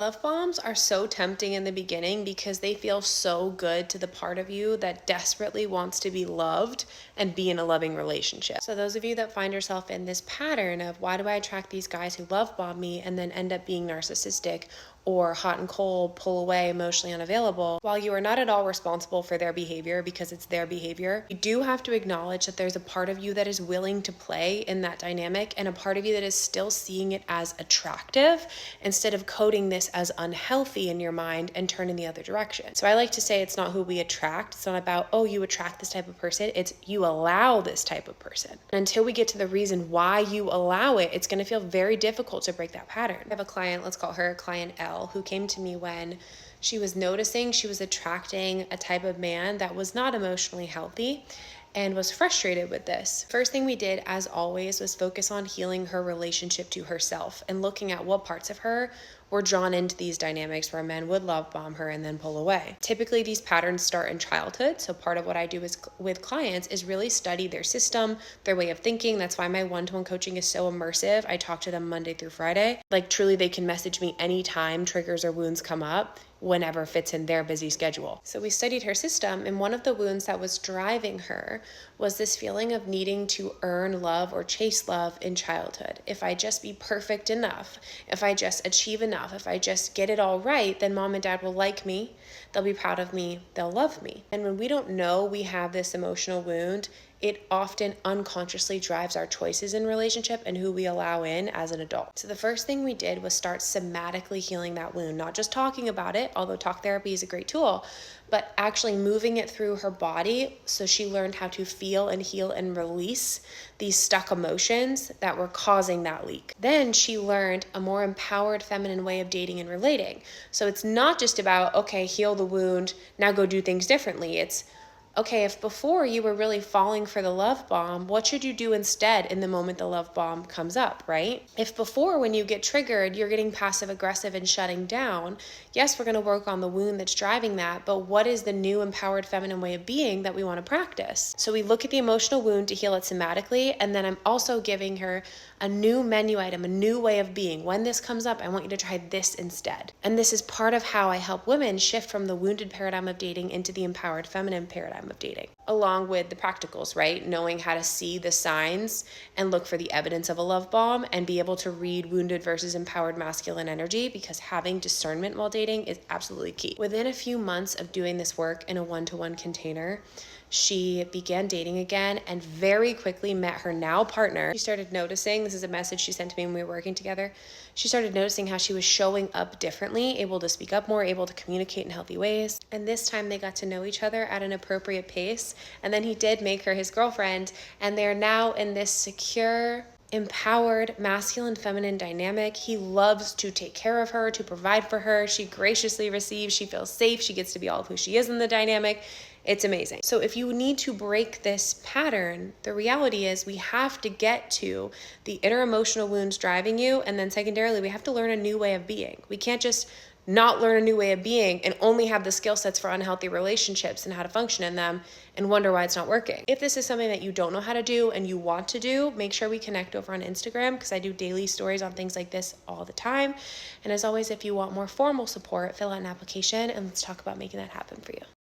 Love bombs are so tempting in the beginning because they feel so good to the part of you that desperately wants to be loved and be in a loving relationship. So those of you that find yourself in this pattern of why do I attract these guys who love bomb me and then end up being narcissistic or hot and cold, pull away, emotionally unavailable, while you are not at all responsible for their behavior because it's their behavior, you do have to acknowledge that there's a part of you that is willing to play in that dynamic and a part of you that is still seeing it as attractive instead of coding this as unhealthy in your mind and turn in the other direction. So I like to say it's not who we attract. It's not about, oh, you attract this type of person. It's you allow this type of person. And until we get to the reason why you allow it, it's going to feel very difficult to break that pattern. I have a client, let's call her client L, who came to me when she was noticing she was attracting a type of man that was not emotionally healthy and was frustrated with this. First thing we did, as always, was focus on healing her relationship to herself and looking at what parts of her were drawn into these dynamics where men would love bomb her and then pull away. Typically, these patterns start in childhood. So part of what I do with clients is really study their system, their way of thinking. That's why my one-to-one coaching is so immersive. I talk to them Monday through Friday. Like truly, they can message me anytime triggers or wounds come up, whenever fits in their busy schedule. So we studied her system, and one of the wounds that was driving her was this feeling of needing to earn love or chase love in childhood. If I just be perfect enough, if I just achieve enough, if I just get it all right, then mom and dad will like me, they'll be proud of me, they'll love me. And when we don't know we have this emotional wound, it often unconsciously drives our choices in relationship and who we allow in as an adult. So the first thing we did was start somatically healing that wound, not just talking about it, although talk therapy is a great tool, but actually moving it through her body so she learned how to feel and heal and release these stuck emotions that were causing that leak. Then she learned a more empowered feminine way of dating and relating. So it's not just about, okay, heal the wound, now go do things differently. It's, okay, if before you were really falling for the love bomb, what should you do instead in the moment the love bomb comes up, right? If before when you get triggered, you're getting passive aggressive and shutting down, yes, we're going to work on the wound that's driving that, but what is the new empowered feminine way of being that we want to practice? So we look at the emotional wound to heal it somatically, and then I'm also giving her a new menu item, a new way of being. When this comes up, I want you to try this instead. And this is part of how I help women shift from the wounded paradigm of dating into the empowered feminine paradigm of dating, along with the practicals, right? Knowing how to see the signs and look for the evidence of a love bomb and be able to read wounded versus empowered masculine energy, because having discernment while dating is absolutely key. Within a few months of doing this work in a one-to-one container, she began dating again and very quickly met her now partner. She started noticing, this is a message she sent to me when we were working together, she started noticing how she was showing up differently, able to speak up more, able to communicate in healthy ways. And this time they got to know each other at an appropriate pace. And then he did make her his girlfriend, and they're now in this secure, empowered masculine feminine dynamic. He loves to take care of her, to provide for her. She graciously receives, she feels safe, she gets to be all of who she is in the dynamic. It's amazing. So if you need to break this pattern, the reality is we have to get to the inner emotional wounds driving you, and then secondarily we have to learn a new way of being. We can't just not learn a new way of being and only have the skill sets for unhealthy relationships and how to function in them and wonder why it's not working. If this is something that you don't know how to do and you want to do, make sure we connect over on Instagram, because I do daily stories on things like this all the time. And as always, if you want more formal support, fill out an application and let's talk about making that happen for you.